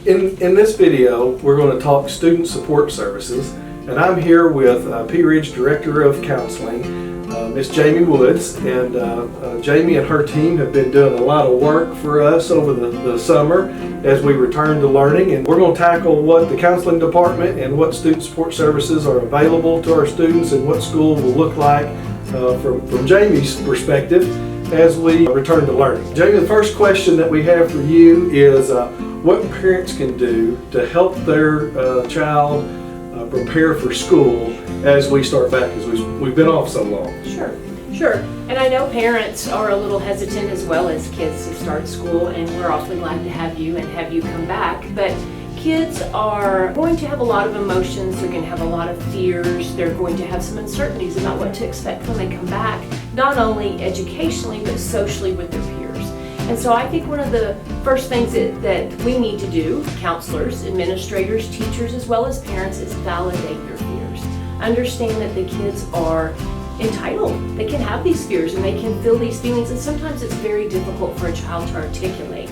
In this video, we're going to talk student support services, and I'm here with Pea Ridge Director of Counseling, Miss Jamie Woods, and Jamie and her team have been doing a lot of work for us over the summer as we return to learning, and we're going to tackle what the counseling department and what student support services are available to our students and what school will look like from Jamie's perspective as we return to learning. Jamie, the first question that we have for you is what parents can do to help their child prepare for school as we start back, as we've been off so long. Sure. And I know parents are a little hesitant as well as kids to start school, and we're awfully glad to have you come back. But kids are going to have a lot of emotions, they're going to have a lot of fears, they're going to have some uncertainties about what to expect when they come back, not only educationally but socially with their peers. And so I think one of the first things that we need to do, counselors, administrators, teachers, as well as parents, is validate your fears. Understand that the kids are entitled. They can have these fears and they can feel these feelings, and sometimes it's very difficult for a child to articulate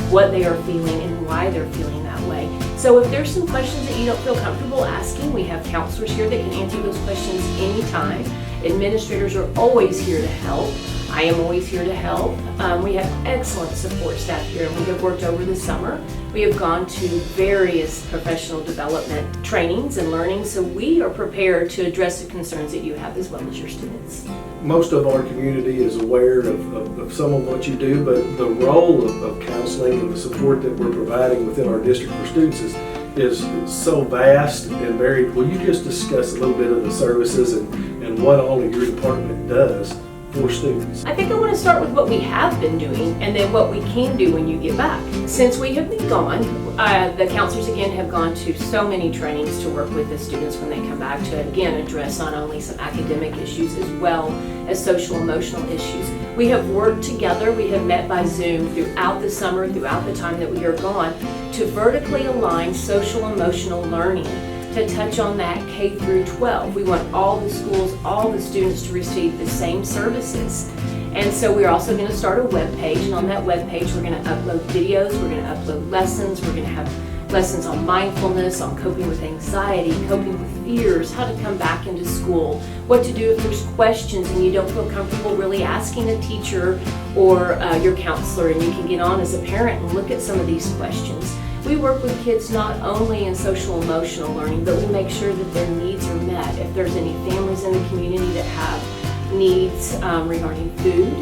what they are feeling and why they're feeling that way. So if there's some questions that you don't feel comfortable asking, we have counselors here that can answer those questions anytime. Administrators are always here to help. I am always here to help. We have excellent support staff here, and we have worked over the summer. We have gone to various professional development trainings and learning, so we are prepared to address the concerns that you have as well as your students. Most of our community is aware of some of what you do, but the role of counseling and the support that we're providing within our district for students is so vast and varied. Will you just discuss a little bit of the services and what all of your department does for students? I think I want to start with what we have been doing and then what we can do when you get back. Since we have been gone, the counselors again have gone to so many trainings to work with the students when they come back to again address not only some academic issues as well as social emotional issues. We have worked together, we have met by Zoom throughout the summer, throughout the time that we are gone, to vertically align social emotional learning to touch on that K through 12. We want all the schools, all the students to receive the same services. And so we're also going to start a web page, and on that web page we're going to upload videos, we're going to upload lessons, we're going to have lessons on mindfulness, on coping with anxiety, coping with fears, how to come back into school, what to do if there's questions and you don't feel comfortable really asking a teacher or your counselor, and you can get on as a parent and look at some of these questions. We work with kids not only in social emotional learning, but we make sure that their needs are met. If there's any families in the community that have needs regarding food,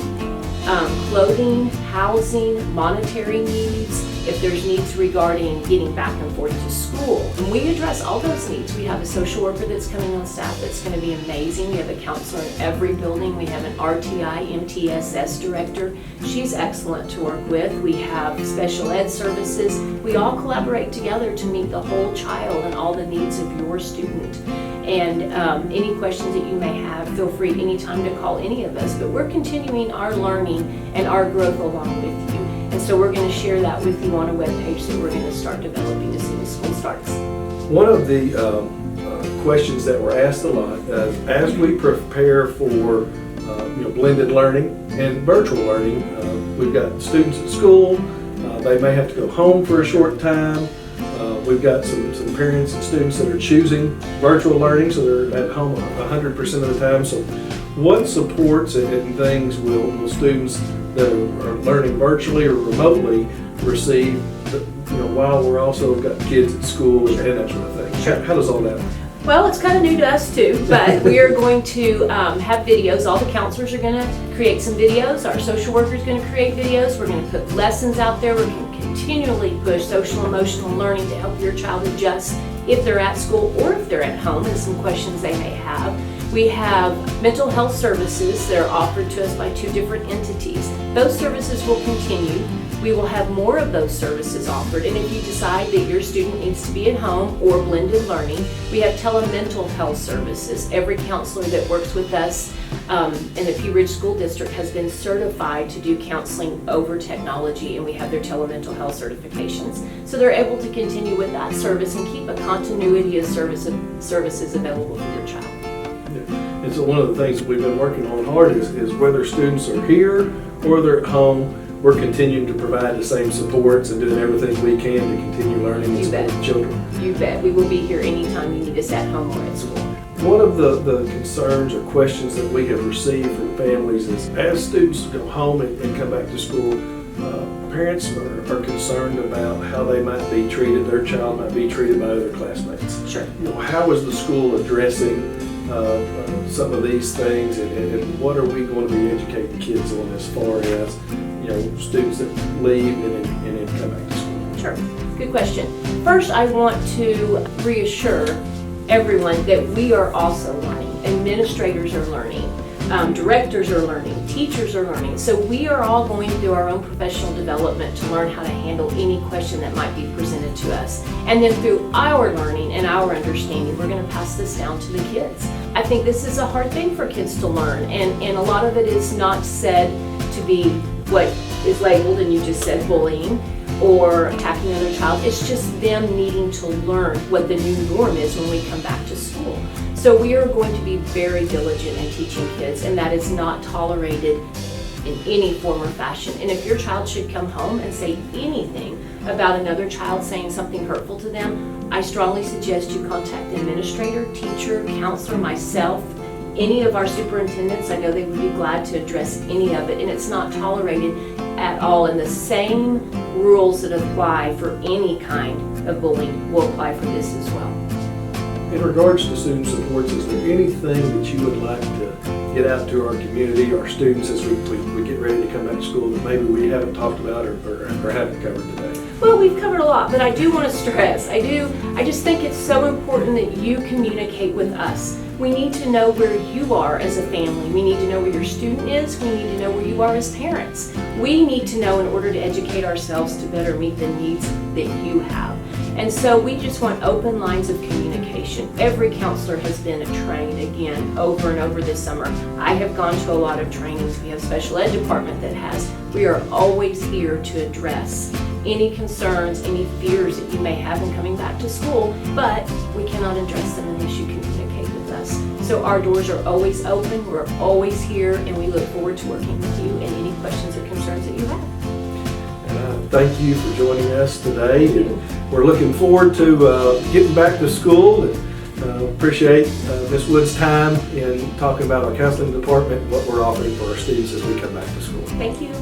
clothing, housing, monetary needs, if there's needs regarding getting back and forth to school, and we address all those needs. We have a social worker that's coming on staff that's going to be amazing. We have a counselor in every building. We have an RTI MTSS director. She's excellent to work with. We have special ed services. We all collaborate together to meet the whole child and all the needs of your student. And any questions that you may have, feel free anytime to call any of us. But we're continuing our learning and our growth along with you. And so we're going to share that with you on a web page that we're going to start developing as soon as school starts. One of the questions that we're asked a lot as we prepare for blended learning and virtual learning, we've got students at school, they may have to go home for a short time. We've got some parents and students that are choosing virtual learning, so they're at home 100% of the time. So what supports and things will students that are learning virtually or remotely receive, while we're also got kids at school and that sort of thing? How does all that? Well, it's kind of new to us too, but we are going to have videos. All the counselors are going to create some videos. Our social worker is going to create videos. We're going to put lessons out there. We're going to continually push social emotional learning to help your child adjust if they're at school or if they're at home, and some questions they may have. We have mental health services that are offered to us by 2 different entities. Those services will continue. We will have more of those services offered, and if you decide that your student needs to be at home or blended learning, we have telemental health services. Every counselor that works with us in the Pea Ridge School District has been certified to do counseling over technology, and we have their telemental health certifications. So they're able to continue with that service and keep a continuity of services available for your child. And so one of the things that we've been working on hard is whether students are here or they're at home, we're continuing to provide the same supports and doing everything we can to continue learning and supporting children. You bet. We will be here anytime you need us at home or at school. One of the concerns or questions that we have received from families is, as students go home and come back to school, parents are concerned about how they might be treated, their child might be treated by other classmates. Sure. How is the school addressing some of these things, and what are we going to be educating kids on as far as students that leave and then come back to school? Sure. Good question. First, I want to reassure everyone that we are also learning. Administrators are learning. Directors are learning. Teachers are learning. So we are all going through our own professional development to learn how to handle any question that might be presented to us. And then through our learning and our understanding, we're going to pass this down to the kids. I think this is a hard thing for kids to learn, and a lot of it is not said to be what is labeled, and you just said, bullying or attacking another child. It's just them needing to learn what the new norm is when we come back to school. So we are going to be very diligent in teaching kids, and that is not tolerated in any form or fashion. And if your child should come home and say anything about another child saying something hurtful to them, I strongly suggest you contact the administrator, teacher, counselor, myself, any of our superintendents. I know they would be glad to address any of it, and it's not tolerated at all. And the same rules that apply for any kind of bullying will apply for this as well. In regards to student supports, is there anything that you would like to get out to our community, our students, as we get ready to come back to school that maybe we haven't talked about or haven't covered today? Well, we've covered a lot, but I do want to stress, I just think it's so important that you communicate with us. We need to know where you are as a family. We need to know where your student is. We need to know where you are as parents. We need to know in order to educate ourselves to better meet the needs that you have. And so we just want open lines of communication. Every counselor has been trained again over and over this summer. I have gone to a lot of trainings. We have a special ed department that has. We are always here to address any concerns, any fears that you may have in coming back to school, but we cannot address them unless you communicate with us. So our doors are always open, we're always here, and we look forward to working with you and any questions or concerns that you have. Thank you for joining us today. And we're looking forward to getting back to school, and appreciate Ms. Woods' time in talking about our counseling department and what we're offering for our students as we come back to school. Thank you.